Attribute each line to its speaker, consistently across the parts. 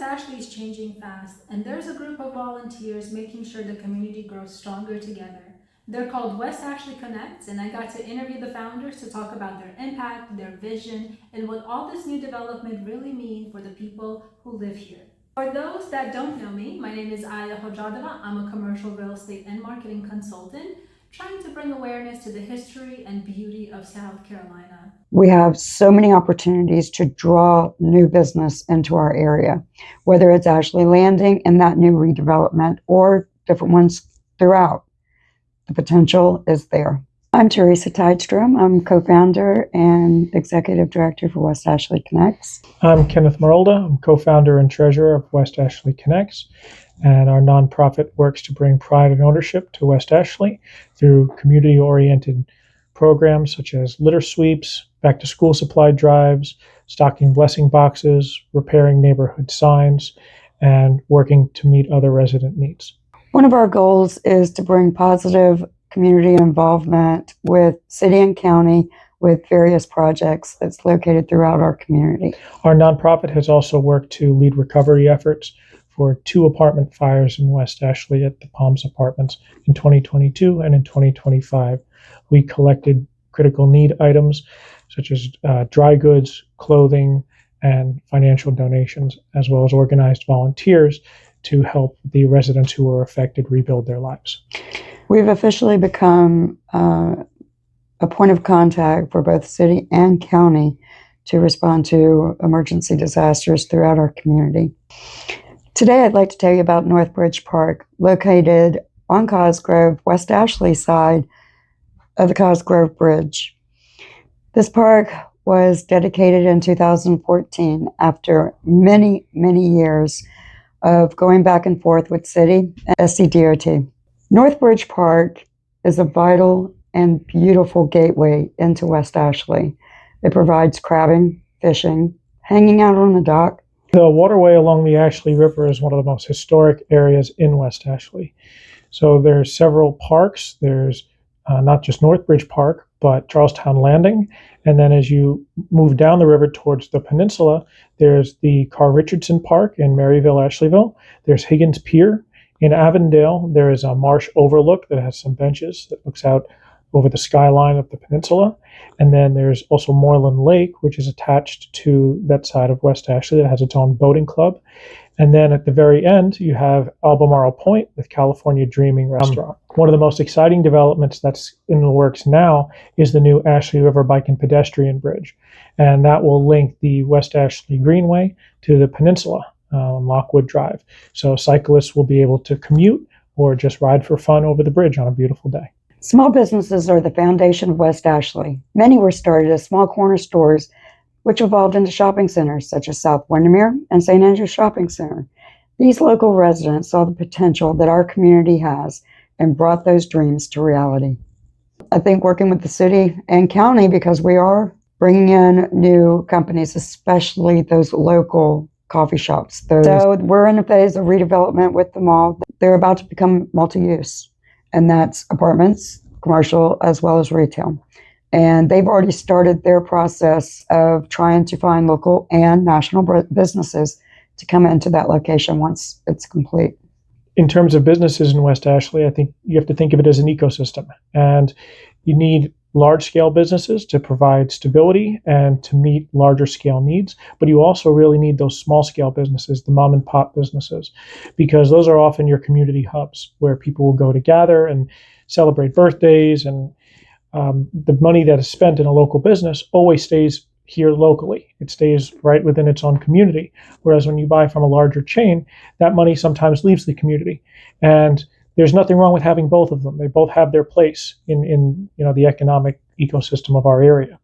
Speaker 1: Ashley is changing fast, and there's a group of volunteers making sure the community grows stronger together. They're called West Ashley Connects, and I got to interview the founders to talk about their impact, their vision, and what all this new development really means for the people who live here. For those that don't know me, my name is Aya Hojadova. I'm a commercial real estate and marketing consultant trying to bring awareness to the history and beauty of South Carolina.
Speaker 2: We have so many opportunities to draw new business into our area, whether it's Ashley Landing and that new redevelopment or different ones throughout. The potential is there. I'm Teresa Tidestrom. I'm co-founder and executive director for West Ashley Connects.
Speaker 3: I'm Kenneth Marolda. I'm co-founder and treasurer of West Ashley Connects, and our nonprofit works to bring pride and ownership to West Ashley through community-oriented programs such as litter sweeps, back-to-school supply drives, stocking blessing boxes, repairing neighborhood signs, and working to meet other resident needs.
Speaker 2: One of our goals is to bring positive community involvement with city and county with various projects that's located throughout our community.
Speaker 3: Our nonprofit has also worked to lead recovery efforts for 2 apartment fires in West Ashley at the Palms Apartments in 2022 and in 2025. We collected critical need items such as dry goods, clothing, and financial donations, as well as organized volunteers to help the residents who were affected rebuild their lives.
Speaker 2: We've officially become a point of contact for both city and county to respond to emergency disasters throughout our community. Today, I'd like to tell you about Northbridge Park, located on Cosgrove, West Ashley side of the Cosgrove Bridge. This park was dedicated in 2014 after many, many years of going back and forth with city and SCDOT. Northbridge Park is a vital and beautiful gateway into West Ashley. It provides crabbing, fishing, hanging out on the dock.
Speaker 3: The waterway along the Ashley River is one of the most historic areas in West Ashley. So there's several parks. There's not just Northbridge Park, but Charleston Landing. And then as you move down the river towards the peninsula, there's the Carl Richardson Park in Maryville, Ashleyville. There's Higgins Pier. In Avondale, there is a marsh overlook that has some benches that looks out over the skyline of the peninsula. And then there's also Moreland Lake, which is attached to that side of West Ashley that has its own boating club. And then at the very end, you have Albemarle Point with California Dreaming Restaurant. One of the most exciting developments that's in the works now is the new Ashley River Bike and Pedestrian Bridge. And that will link the West Ashley Greenway to the peninsula on Lockwood Drive. So cyclists will be able to commute or just ride for fun over the bridge on a beautiful day.
Speaker 2: Small businesses are the foundation of West Ashley. Many were started as small corner stores, which evolved into shopping centers such as South Windermere and St. Andrews Shopping Center. These local residents saw the potential that our community has and brought those dreams to reality. I think working with the city and county, because we are bringing in new companies, especially those local coffee shops. So we're in a phase of redevelopment with the mall. They're about to become multi-use, and that's apartments, commercial, as well as retail. And they've already started their process of trying to find local and national businesses to come into that location once it's complete.
Speaker 3: In terms of businesses in West Ashley, I think you have to think of it as an ecosystem. And you need large-scale businesses to provide stability and to meet larger-scale needs. But you also really need those small-scale businesses, the mom-and-pop businesses, because those are often your community hubs where people will go to gather and celebrate birthdays, and the money that is spent in a local business always stays here locally. It stays right within its own community. Whereas when you buy from a larger chain, that money sometimes leaves the community. And there's nothing wrong with having both of them. They both have their place in the economic ecosystem of our area.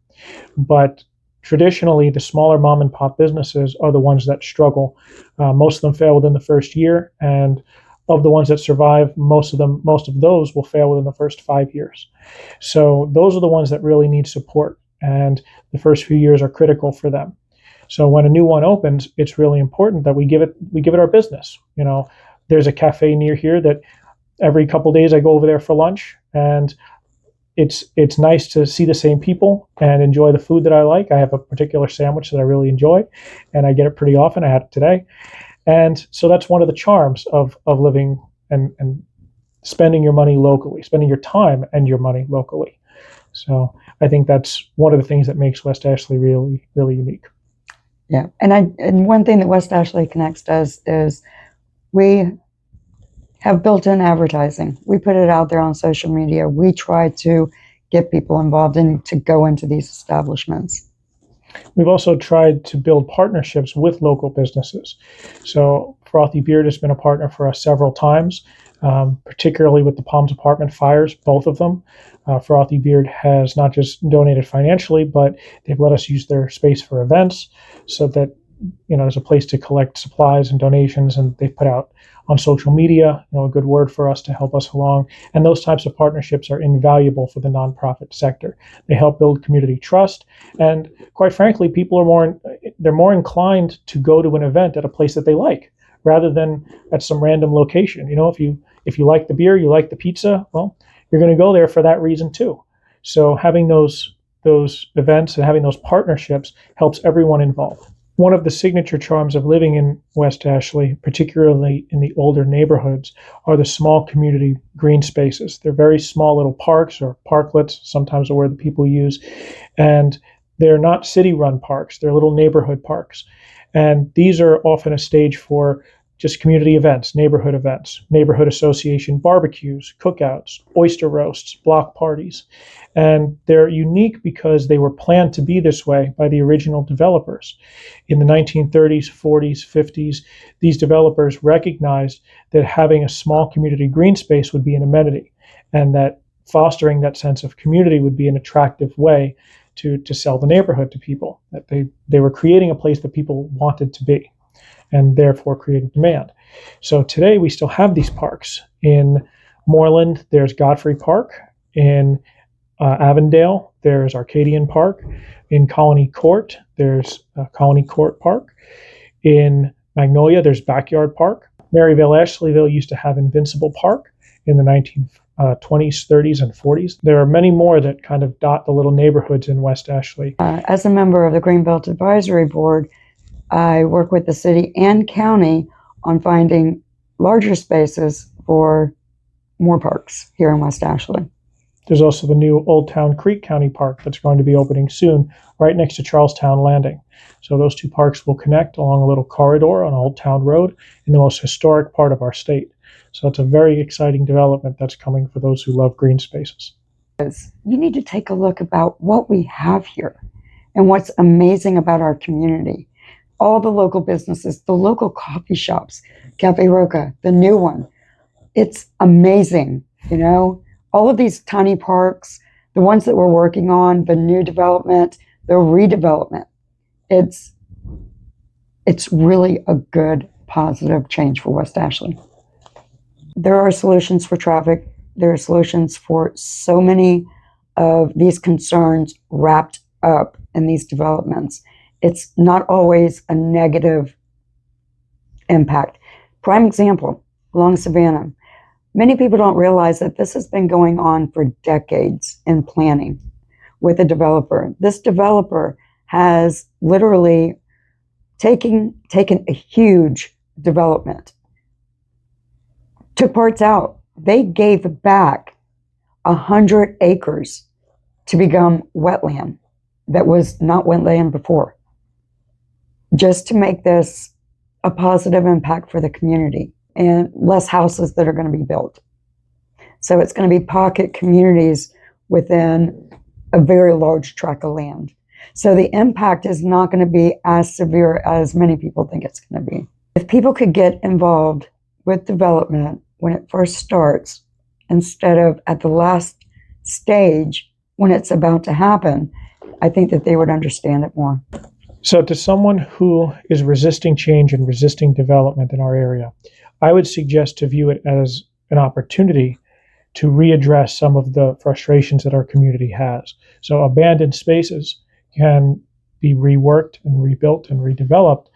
Speaker 3: But traditionally, the smaller mom and pop businesses are the ones that struggle. Most of them fail within the first year, and of the ones that survive, most of those will fail within the first 5 years. So those are the ones that really need support, and the first few years are critical for them. So when a new one opens, it's really important that we give it our business. There's a cafe near here that every couple of days I go over there for lunch, and it's nice to see the same people and enjoy the food that I like. I have a particular sandwich that I really enjoy, and I get it pretty often. I had it today. And so that's one of the charms of living and spending your money locally, spending your time and your money locally. So I think that's one of the things that makes West Ashley really, really unique.
Speaker 2: Yeah, and one thing that West Ashley Connects does is we have built-in advertising. We put it out there on social media. We try to get people involved and to go into these establishments.
Speaker 3: We've also tried to build partnerships with local businesses. So Frothy Beard has been a partner for us several times, particularly with the Palms Apartment fires, both of them. Frothy Beard has not just donated financially, but they've let us use their space for events so that, there's a place to collect supplies and donations, and they've put out on social media, a good word for us to help us along. And those types of partnerships are invaluable for the nonprofit sector. They help build community trust, and quite frankly, people are more inclined to go to an event at a place that they like rather than at some random location. If you like the beer, you like the pizza, well, you're going to go there for that reason too. So having those events and having those partnerships helps everyone involved. One of the signature charms of living in West Ashley, particularly in the older neighborhoods, are the small community green spaces. They're very small little parks or parklets, sometimes are where the people use, and they're not city-run parks. They're little neighborhood parks. And these are often a stage for just community events, neighborhood association barbecues, cookouts, oyster roasts, block parties. And they're unique because they were planned to be this way by the original developers. In the 1930s, 40s, 50s, these developers recognized that having a small community green space would be an amenity, and that fostering that sense of community would be an attractive way to sell the neighborhood to people, that they were creating a place that people wanted to be, and therefore creating demand. So today we still have these parks. In Moreland, there's Godfrey Park. In Avondale, there's Arcadian Park. In Colony Court, there's Colony Court Park. In Magnolia, there's Backyard Park. Maryvale, Ashleyville used to have Invincible Park in the 1920s, 30s, and 40s. There are many more that kind of dot the little neighborhoods in West Ashley.
Speaker 2: As a member of the Greenbelt Advisory Board, I work with the city and county on finding larger spaces for more parks here in West Ashley.
Speaker 3: There's also the new Old Town Creek County Park that's going to be opening soon, right next to Charlestown Landing. So those two parks will connect along a little corridor on Old Town Road in the most historic part of our state. So it's a very exciting development that's coming for those who love green spaces.
Speaker 2: You need to take a look about what we have here and what's amazing about our community. All the local businesses, the local coffee shops, Cafe Roca, the new one. It's amazing, all of these tiny parks, the ones that we're working on, the new development, the redevelopment. It's really a good, positive change for West Ashley. There are solutions for traffic. There are solutions for so many of these concerns wrapped up in these developments. It's not always a negative impact. Prime example, along Savannah. Many people don't realize that this has been going on for decades in planning with a developer. This developer has literally taken a huge development, took parts out. They gave back 100 acres to become wetland that was not wetland before, just to make this a positive impact for the community and less houses that are going to be built. So it's going to be pocket communities within a very large tract of land. So the impact is not going to be as severe as many people think it's going to be. If people could get involved with development when it first starts, instead of at the last stage when it's about to happen, I think that they would understand it more.
Speaker 3: So to someone who is resisting change and resisting development in our area, I would suggest to view it as an opportunity to readdress some of the frustrations that our community has. So abandoned spaces can be reworked and rebuilt and redeveloped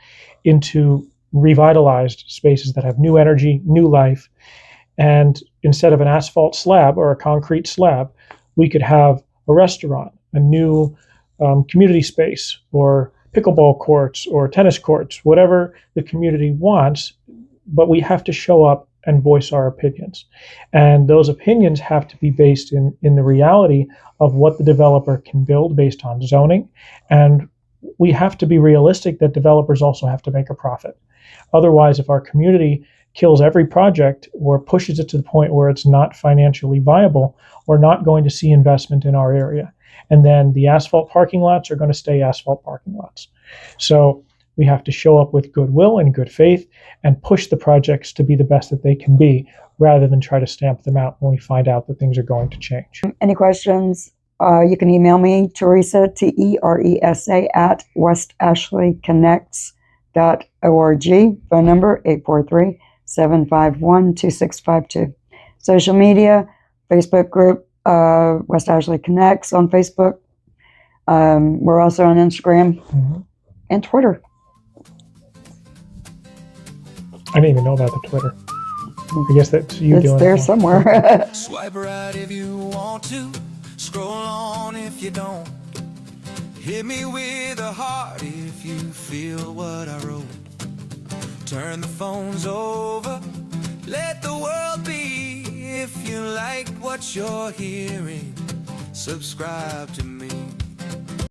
Speaker 3: into revitalized spaces that have new energy, new life. And instead of an asphalt slab or a concrete slab, we could have a restaurant, a new community space, or pickleball courts or tennis courts, whatever the community wants, but we have to show up and voice our opinions. And those opinions have to be based in the reality of what the developer can build based on zoning. And we have to be realistic that developers also have to make a profit. Otherwise, if our community kills every project or pushes it to the point where it's not financially viable, we're not going to see investment in our area. And then the asphalt parking lots are going to stay asphalt parking lots. So we have to show up with goodwill and good faith and push the projects to be the best that they can be, rather than try to stamp them out when we find out that things are going to change.
Speaker 2: Any questions? You can email me, Teresa, Teresa, at westashleyconnects.org. Phone number 843-751-2652. Social media, Facebook group, West Ashley Connects on Facebook. We're also on Instagram and Twitter.
Speaker 3: I didn't even know about the Twitter. I guess that's you doing
Speaker 2: It's there
Speaker 3: it.
Speaker 2: somewhere.
Speaker 4: Swipe right if you want to, scroll on if you don't. Hit me with a heart if you feel what I wrote. Turn the phones over, let the world be. If you like what you're hearing, subscribe to me.